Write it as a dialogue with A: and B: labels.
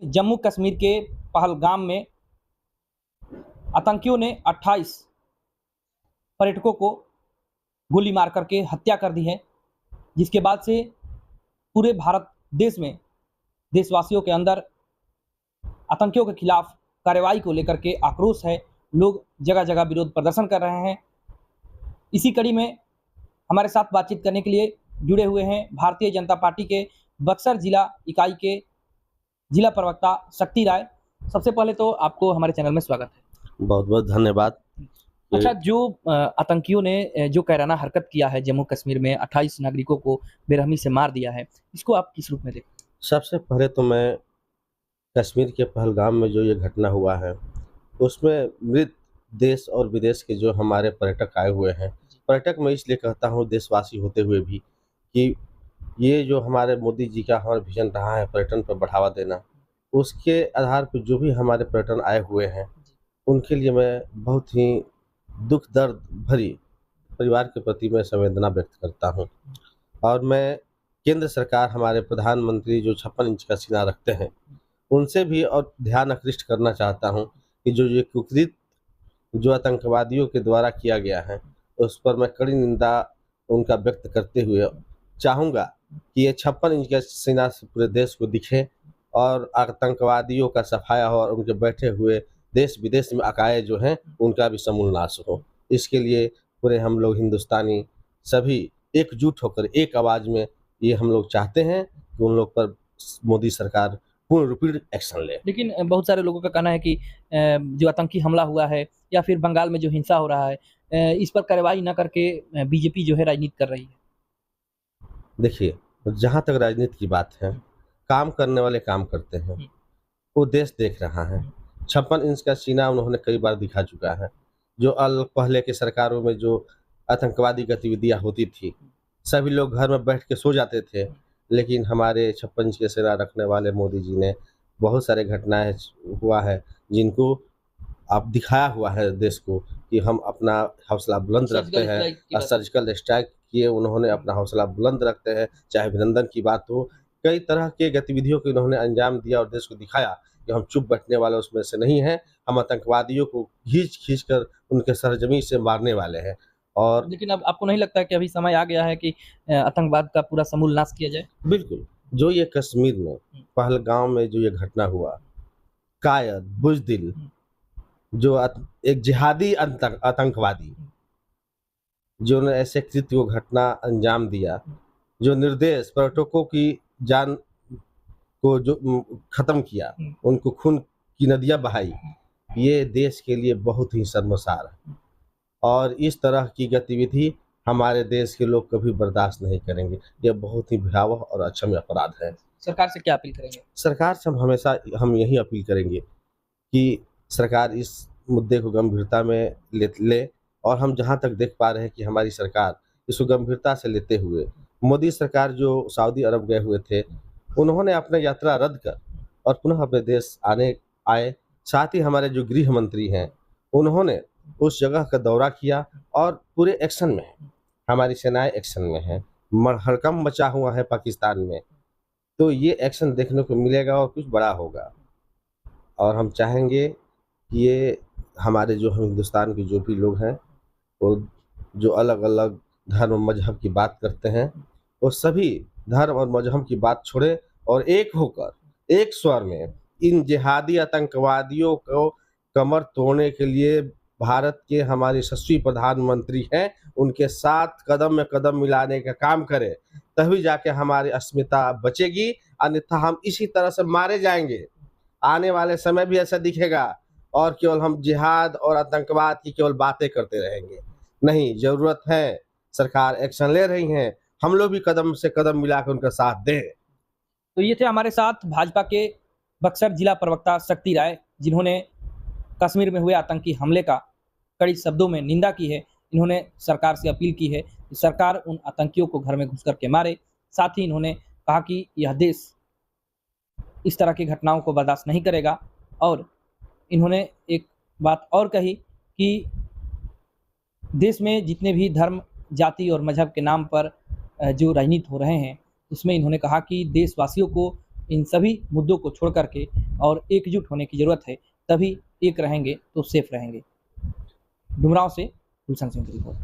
A: जम्मू कश्मीर के पहलगाम में आतंकियों ने 28 पर्यटकों को गोली मार करके हत्या कर दी है, जिसके बाद से पूरे भारत देश में देशवासियों के अंदर आतंकियों के खिलाफ कार्रवाई को लेकर के आक्रोश है। लोग जगह जगह विरोध प्रदर्शन कर रहे हैं। इसी कड़ी में हमारे साथ बातचीत करने के लिए जुड़े हुए हैं भारतीय जनता पार्टी के बक्सर जिला इकाई के जिला प्रवक्ता शक्ति राय। सबसे पहले तो आपको हमारे चैनल में स्वागत है।
B: बहुत बहुत धन्यवाद।
A: अच्छा, जो आतंकियों ने जो कायराना हरकत किया है जम्मू कश्मीर में 28 नागरिकों को बेरहमी से मार दिया है, इसको आप किस रूप में देखते हैं?
B: सबसे पहले तो मैं कश्मीर के पहलगाम में जो ये घटना हुआ है उसमें मृत देश और विदेश के जो हमारे पर्यटक आए हुए हैं, पर्यटक मैं इसलिए कहता हूँ देशवासी होते हुए भी, कि ये जो हमारे मोदी जी का हमारा विजन रहा है पर्यटन पर बढ़ावा देना, उसके आधार पर जो भी हमारे पर्यटन आए हुए हैं उनके लिए मैं बहुत ही दुख दर्द भरी परिवार के प्रति मैं संवेदना व्यक्त करता हूँ। और मैं केंद्र सरकार, हमारे प्रधानमंत्री जो 56 इंच का सीना रखते हैं, उनसे भी और ध्यान आकृष्ट करना चाहता हूँ कि जो ये कुकृत जो आतंकवादियों के द्वारा किया गया है उस पर मैं कड़ी निंदा उनका व्यक्त करते हुए चाहूँगा कि ये 56 इंच का सीना से पूरे देश को दिखे और आतंकवादियों का सफाया हो और उनके बैठे हुए देश विदेश में अकाए जो हैं उनका भी समूल नाश हो। इसके लिए पूरे हम लोग हिंदुस्तानी सभी एकजुट होकर एक आवाज़ में ये हम लोग चाहते हैं कि उन लोग पर मोदी सरकार पूर्ण रूपी एक्शन ले।
A: लेकिन बहुत सारे लोगों का कहना है कि जो आतंकी हमला हुआ है या फिर बंगाल में जो हिंसा हो रहा है, इस पर कार्रवाई न करके बीजेपी जो है राजनीति कर रही है।
B: देखिए, जहाँ तक राजनीति की बात है, काम करने वाले काम करते हैं, वो देश देख रहा है। 56 इंच का सीना उन्होंने कई बार दिखा चुका है। जो पहले के सरकारों में जो आतंकवादी गतिविधियाँ होती थी, सभी लोग घर में बैठ के सो जाते थे, लेकिन हमारे 56 इंच के सेना रखने वाले मोदी जी ने बहुत सारे घटनाएं हुआ है जिनको आप दिखाया हुआ है देश को कि हम अपना हौसला बुलंद रखते हैं। सर्जिकल स्ट्राइक किए उन्होंने, अपना हौसला बुलंद रखते हैं, चाहे अभिनंदन की बात हो। कई तरह के गतिविधियों को इन्होंने अंजाम दिया और देश को दिखाया कि हम चुप बैठने वाले उसमें से नहीं हैं। हम आतंकवादियों को खींच कर उनके सरजमी से मारने वाले हैं। और
A: लेकिन अब आपको नहीं लगता है कि अभी समय आ गया है कि आतंकवाद का पूरा समूल नाश किया जाए?
B: बिल्कुल, जो ये कश्मीर में पहलगाम में जो ये घटना हुआ, कायर बुज़दिल जो एक जिहादी आतंकवादी जो ने ऐसे कृत्य को घटना अंजाम दिया, जो निर्देश पर्यटकों की जान को जो खत्म किया, उनको खून की नदियां बहाई, ये देश के लिए बहुत ही शर्मसार है। और इस तरह की गतिविधि हमारे देश के लोग कभी बर्दाश्त नहीं करेंगे। यह बहुत ही भयावह और अक्षम्य अपराध है।
A: सरकार से क्या अपील करेंगे?
B: सरकार से हम हमेशा यही अपील करेंगे कि सरकार इस मुद्दे को गंभीरता में ले और हम जहाँ तक देख पा रहे हैं कि हमारी सरकार इसको गंभीरता से लेते हुए, मोदी सरकार जो सऊदी अरब गए हुए थे, उन्होंने अपना यात्रा रद्द कर और पुनः अपने देश आए। साथ ही हमारे जो गृह मंत्री हैं, उन्होंने उस जगह का दौरा किया और पूरे एक्शन में हैं। हमारी सेनाएं एक्शन में हैं, हड़कंप मचा हुआ है पाकिस्तान में, तो ये एक्शन देखने को मिलेगा और कुछ बड़ा होगा। और हम चाहेंगे कि ये हमारे जो हम हिंदुस्तान के जो भी लोग हैं, वो जो अलग अलग धर्म मजहब की बात करते हैं, वो सभी धर्म और मजहब की बात छोड़े और एक होकर एक स्वर में इन जिहादी आतंकवादियों को कमर तोड़ने के लिए भारत के हमारे यशस्वी प्रधानमंत्री हैं, उनके साथ कदम में कदम मिलाने का काम करें, तभी जाके हमारी अस्मिता बचेगी। अन्यथा हम इसी तरह से मारे जाएंगे। आने वाले समय भी ऐसा दिखेगा और केवल हम जिहाद और आतंकवाद की केवल बातें करते रहेंगे। नहीं, जरूरत है, सरकार एक्शन ले रही है, हम लोग भी कदम से कदम मिलाकर उनका साथ दें।
A: तो ये थे हमारे साथ भाजपा के बक्सर जिला प्रवक्ता शक्ति राय, जिन्होंने कश्मीर में हुए आतंकी हमले का कड़ी शब्दों में निंदा की है। इन्होंने सरकार से अपील की है कि सरकार उन आतंकियों को घर में घुस करके मारे। साथ ही इन्होंने कहा कि यह देश इस तरह की घटनाओं को बर्दाश्त नहीं करेगा। और इन्होंने एक बात और कही कि देश में जितने भी धर्म, जाति और मजहब के नाम पर जो राजनीति हो रहे हैं, उसमें इन्होंने कहा कि देशवासियों को इन सभी मुद्दों को छोड़ करके और एकजुट होने की ज़रूरत है, तभी एक रहेंगे तो सेफ रहेंगे। डुमरांव से गुलशन सिंह की रिपोर्ट।